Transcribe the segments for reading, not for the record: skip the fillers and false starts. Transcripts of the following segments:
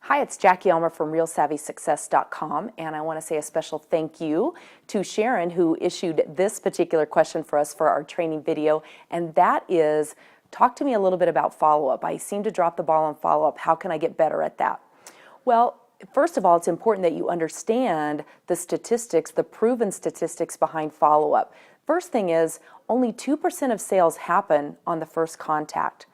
Hi, it's Jackie Elmer from RealSavvySuccess.com, and I want to say a special thank you to Sharon, who issued this particular question for us for our training video, and that is, talk to me a little bit about follow-up. I seem to drop the ball on follow-up. How can I get better at that? Well, first of all, it's important that you understand the statistics, the proven statistics behind follow-up. First thing is, only 2% of sales happen on the first contact.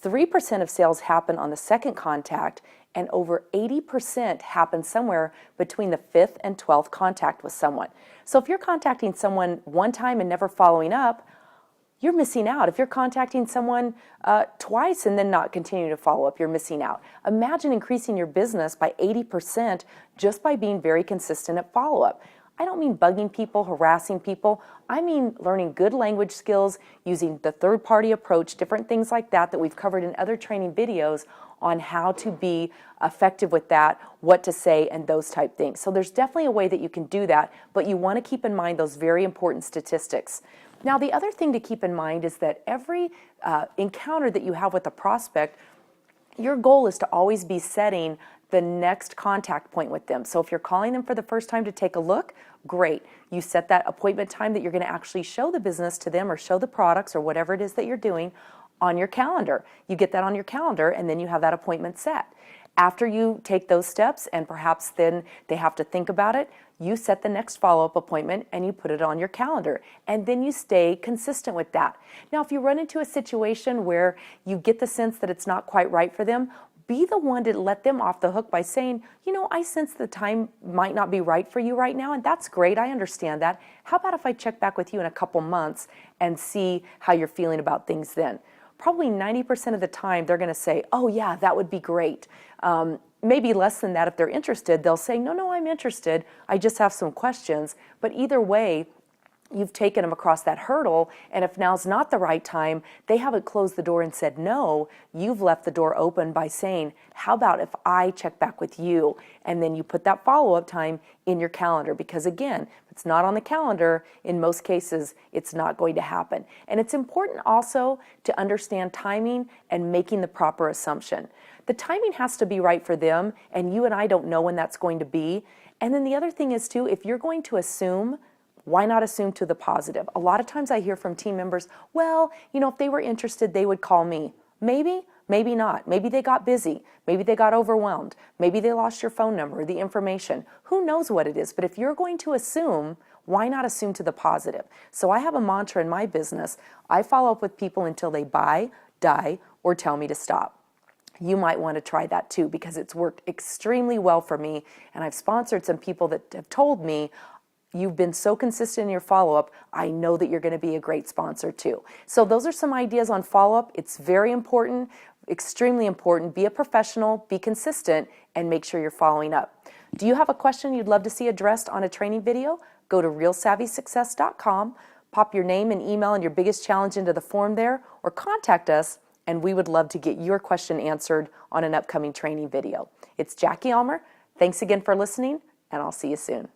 3% of sales happen on the second contact, and over 80% happen somewhere between the 5th and 12th contact with someone. So if you're contacting someone one time and never following up, you're missing out. If you're contacting someone twice and then not continuing to follow up, you're missing out. Imagine increasing your business by 80% just by being very consistent at follow-up. I don't mean bugging people, harassing people. I mean learning good language skills, using the third-party approach, different things like that that we've covered in other training videos on how to be effective with that, what to say, and those type things. So there's definitely a way that you can do that, but you want to keep in mind those very important statistics. Now, the other thing to keep in mind is that every encounter that you have with a prospect, your goal is to always be setting the next contact point with them. So if you're calling them for the first time to take a look, great. You set that appointment time that you're going to actually show the business to them or show the products or whatever it is that you're doing on your calendar. You get that on your calendar and then you have that appointment set. After you take those steps and perhaps then they have to think about it, you set the next follow-up appointment and you put it on your calendar. And then you stay consistent with that. Now, if you run into a situation where you get the sense that it's not quite right for them, be the one to let them off the hook by saying, you know, I sense the time might not be right for you right now, and that's great, I understand that. How about if I check back with you in a couple months and see how you're feeling about things then? Probably 90% of the time they're going to say, oh yeah, that would be great. Maybe less than that if they're interested. They'll say, no, I'm interested. I just have some questions. But either way, you've taken them across that hurdle, and if now's not the right time, they haven't closed the door and said no, you've left the door open by saying, how about if I check back with you? And then you put that follow-up time in your calendar, because again, if it's not on the calendar, in most cases, it's not going to happen. And it's important also to understand timing and making the proper assumption. The timing has to be right for them, and you and I don't know when that's going to be. And then the other thing is too, if you're going to assume, why not assume to the positive? A lot of times I hear from team members, well, you know, if they were interested, they would call me. Maybe, maybe not. Maybe they got busy. Maybe they got overwhelmed. Maybe they lost your phone number or the information. Who knows what it is? But if you're going to assume, why not assume to the positive? So I have a mantra in my business. I follow up with people until they buy, die, or tell me to stop. You might want to try that too, because it's worked extremely well for me, and I've sponsored some people that have told me, you've been so consistent in your follow-up, I know that you're going to be a great sponsor too. So those are some ideas on follow-up. It's very important, extremely important. Be a professional, be consistent, and make sure you're following up. Do you have a question you'd love to see addressed on a training video? Go to RealSavvySuccess.com, pop your name and email and your biggest challenge into the form there, or contact us, and we would love to get your question answered on an upcoming training video. It's Jackie Elmer. Thanks again for listening, and I'll see you soon.